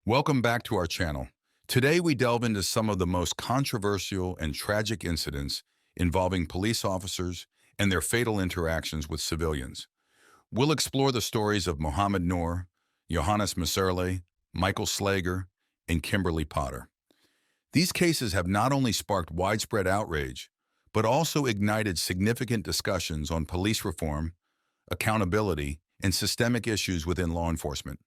Welcome back to our channel. Today we delve into some of the most controversial and tragic incidents involving police officers and their fatal interactions with civilians. We'll explore the stories of Mohammed Noor, Johannes Messerle, Michael Slager, and Kimberly Potter. These cases have not only sparked widespread outrage, but also ignited significant discussions on police reform, accountability, and systemic issues within law enforcement.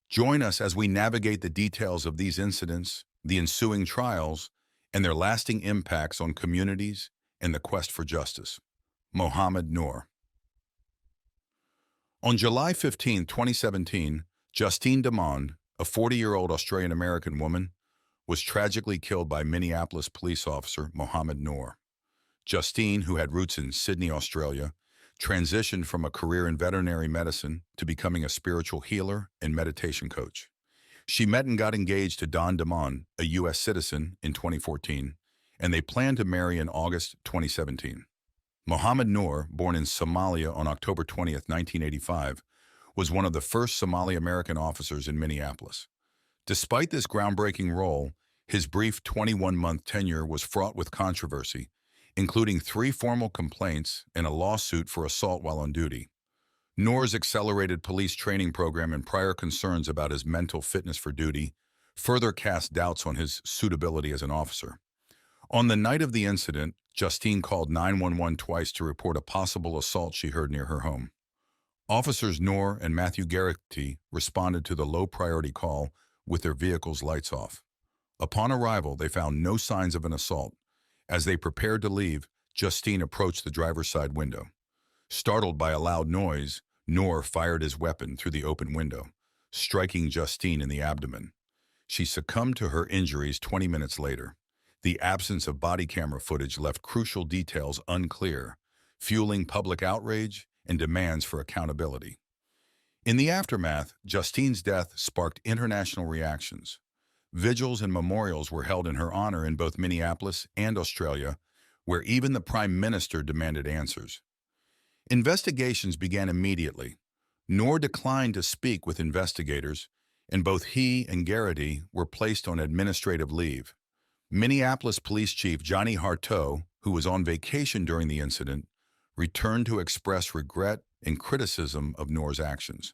Join us as we navigate the details of these incidents, the ensuing trials, and their lasting impacts on communities and the quest for justice. Mohammed Noor. On July 15, 2017, Justine Demond, a 40-year-old Australian-American woman, was tragically killed by Minneapolis police officer Mohammed Noor. Justine, who had roots in Sydney, Australia, transitioned from a career in veterinary medicine to becoming a spiritual healer and meditation coach. She met and got engaged to Don Demond, a U.S. citizen, in 2014, and they planned to marry in August 2017. Mohammed Noor, born in Somalia on October 20, 1985, was one of the first Somali-American officers in Minneapolis. Despite this groundbreaking role, his brief 21-month tenure was fraught with controversy, including 3 formal complaints and a lawsuit for assault while on duty. Noor's accelerated police training program and prior concerns about his mental fitness for duty further cast doubts on his suitability as an officer. On the night of the incident, Justine called 911 twice to report a possible assault she heard near her home. Officers Noor and Matthew Garrity responded to the low-priority call with their vehicles' lights off. Upon arrival, they found no signs of an assault. As they prepared to leave, Justine approached the driver's side window. Startled by a loud noise, Noor fired his weapon through the open window, striking Justine in the abdomen. She succumbed to her injuries 20 minutes later. The absence of body camera footage left crucial details unclear, fueling public outrage and demands for accountability. In the aftermath, Justine's death sparked international reactions. Vigils and memorials were held in her honor in both Minneapolis and Australia, where even the Prime Minister demanded answers. Investigations began immediately. Noor declined to speak with investigators, and both he and Garrity were placed on administrative leave. Minneapolis Police Chief Johnny Harteau, who was on vacation during the incident, returned to express regret and criticism of Noor's actions.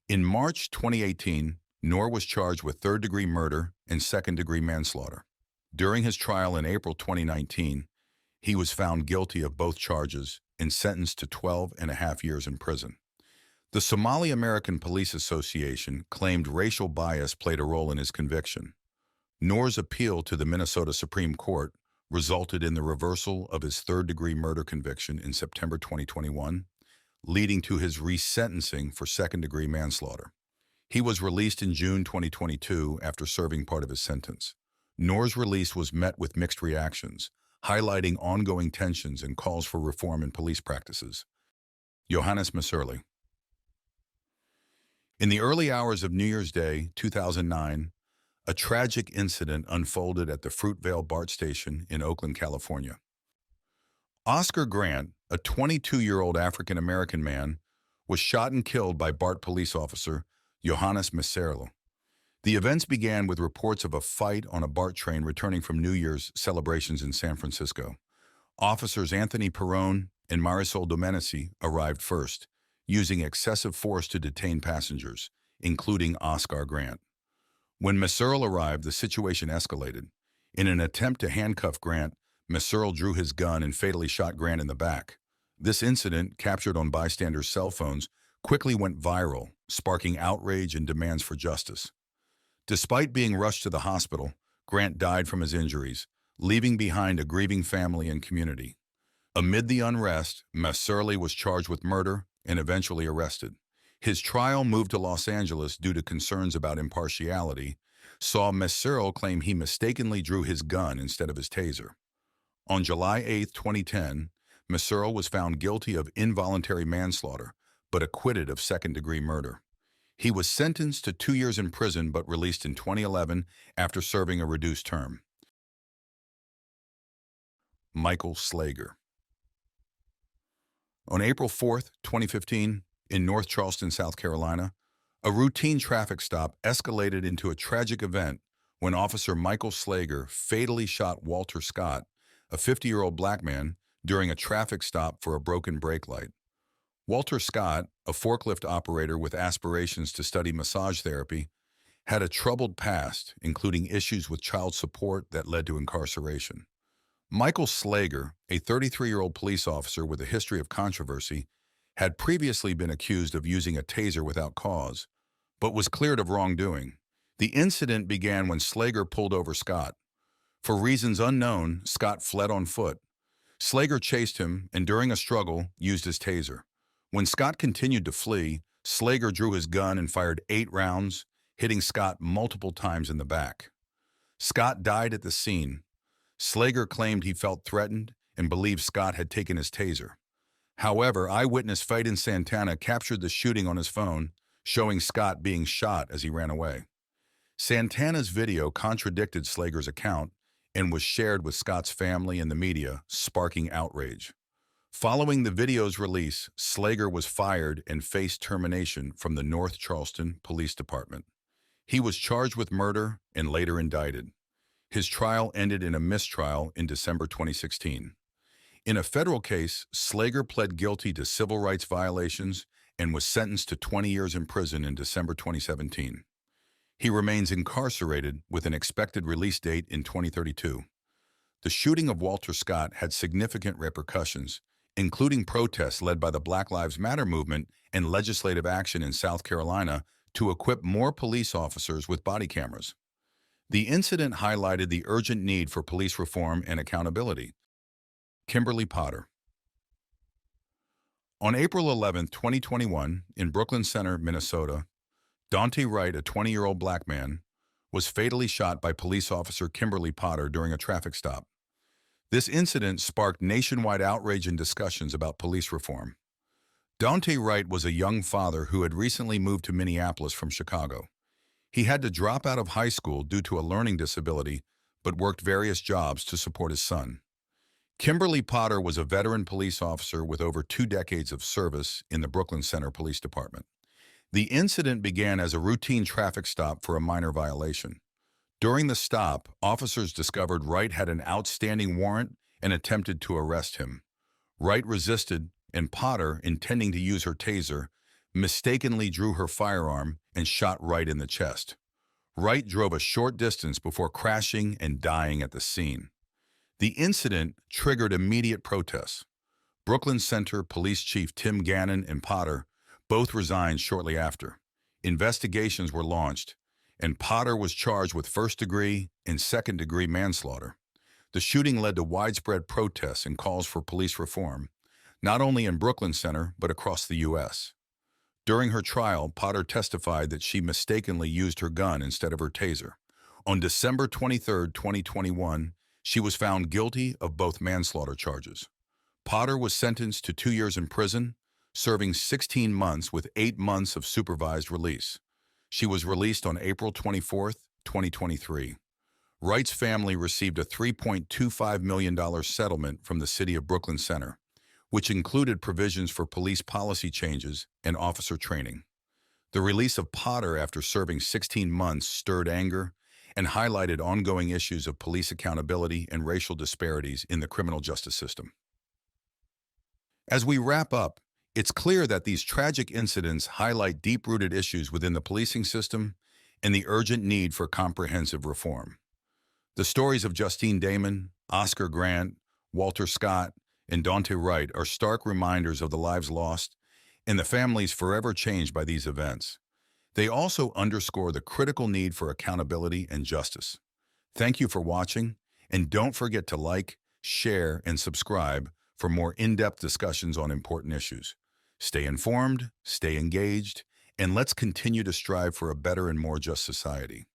In March 2018, Noor was charged with third-degree murder and second-degree manslaughter. During his trial in April 2019, he was found guilty of both charges and sentenced to 12.5 years in prison. The Somali American Police Association claimed racial bias played a role in his conviction. Noor's appeal to the Minnesota Supreme Court resulted in the reversal of his third-degree murder conviction in September 2021, leading to his resentencing for second-degree manslaughter. He was released in June 2022 after serving part of his sentence. Noor's release was met with mixed reactions, highlighting ongoing tensions and calls for reform in police practices. Johannes Messerle. In the early hours of New Year's Day, 2009, a tragic incident unfolded at the Fruitvale BART station in Oakland, California. Oscar Grant, a 22-year-old African-American man, was shot and killed by BART police officer Johannes Messerle. The events began with reports of a fight on a BART train returning from New Year's celebrations in San Francisco. Officers Anthony Perrone and Marisol Domenici arrived first, using excessive force to detain passengers, including Oscar Grant. When Messerle arrived, the situation escalated. In an attempt to handcuff Grant, Messerle drew his gun and fatally shot Grant in the back. This incident, captured on bystanders' cell phones, quickly went viral, sparking outrage and demands for justice. Despite being rushed to the hospital, Grant died from his injuries, leaving behind a grieving family and community. Amid the unrest, Messerle was charged with murder and eventually arrested. His trial, moved to Los Angeles due to concerns about impartiality, saw Messerle claim he mistakenly drew his gun instead of his taser. On July 8, 2010, Messerle was found guilty of involuntary manslaughter, but acquitted of second-degree murder. He was sentenced to 2 years in prison but released in 2011 after serving a reduced term. Michael Slager. On April 4, 2015, in North Charleston, South Carolina, A routine traffic stop escalated into a tragic event when Officer Michael Slager fatally shot Walter Scott, a 50-year-old black man, during a traffic stop for a broken brake light. Walter Scott, a forklift operator with aspirations to study massage therapy, had a troubled past, including issues with child support that led to incarceration. Michael Slager, a 33-year-old police officer with a history of controversy, had previously been accused of using a taser without cause, but was cleared of wrongdoing. The incident began when Slager pulled over Scott. For reasons unknown, Scott fled on foot. Slager chased him and during a struggle used his taser. When Scott continued to flee, Slager drew his gun and fired 8 rounds, hitting Scott multiple times in the back. Scott died at the scene. Slager claimed he felt threatened and believed Scott had taken his taser. However, eyewitness Faden Santana captured the shooting on his phone, showing Scott being shot as he ran away. Santana's video contradicted Slager's account and was shared with Scott's family and the media, sparking outrage. Following the video's release, Slager was fired and faced termination from the North Charleston Police Department. He was charged with murder and later indicted. His trial ended in a mistrial in December 2016. In a federal case, Slager pled guilty to civil rights violations and was sentenced to 20 years in prison in December 2017. He remains incarcerated with an expected release date in 2032. The shooting of Walter Scott had significant repercussions, including protests led by the Black Lives Matter movement and legislative action in South Carolina to equip more police officers with body cameras. The incident highlighted the urgent need for police reform and accountability. Kimberly Potter. On April 11, 2021, in Brooklyn Center, Minnesota, Dante Wright, a 20-year-old black man, was fatally shot by police officer Kimberly Potter during a traffic stop. This incident sparked nationwide outrage and discussions about police reform. Dante Wright was a young father who had recently moved to Minneapolis from Chicago. He had to drop out of high school due to a learning disability, but worked various jobs to support his son. Kimberly Potter was a veteran police officer with over 2 decades of service in the Brooklyn Center Police Department. The incident began as a routine traffic stop for a minor violation. During the stop, officers discovered Wright had an outstanding warrant and attempted to arrest him. Wright resisted, and Potter, intending to use her taser, mistakenly drew her firearm and shot Wright in the chest. Wright drove a short distance before crashing and dying at the scene. The incident triggered immediate protests. Brooklyn Center Police Chief Tim Gannon and Potter both resigned shortly after. Investigations were launched, and Potter was charged with first-degree and second-degree manslaughter. The shooting led to widespread protests and calls for police reform, not only in Brooklyn Center but across the U.S. During her trial, Potter testified that she mistakenly used her gun instead of her taser. On December 23, 2021, she was found guilty of both manslaughter charges. Potter was sentenced to 2 years in prison, serving 16 months with 8 months of supervised release. She was released on April 24, 2023. Wright's family received a $3.25 million settlement from the city of Brooklyn Center, which included provisions for police policy changes and officer training. The release of Potter after serving 16 months stirred anger and highlighted ongoing issues of police accountability and racial disparities in the criminal justice system. As we wrap up, it's clear that these tragic incidents highlight deep-rooted issues within the policing system and the urgent need for comprehensive reform. The stories of Justine Damon, Oscar Grant, Walter Scott, and Dante Wright are stark reminders of the lives lost and the families forever changed by these events. They also underscore the critical need for accountability and justice. Thank you for watching, and don't forget to like, share, and subscribe for more in-depth discussions on important issues. Stay informed, stay engaged, and let's continue to strive for a better and more just society.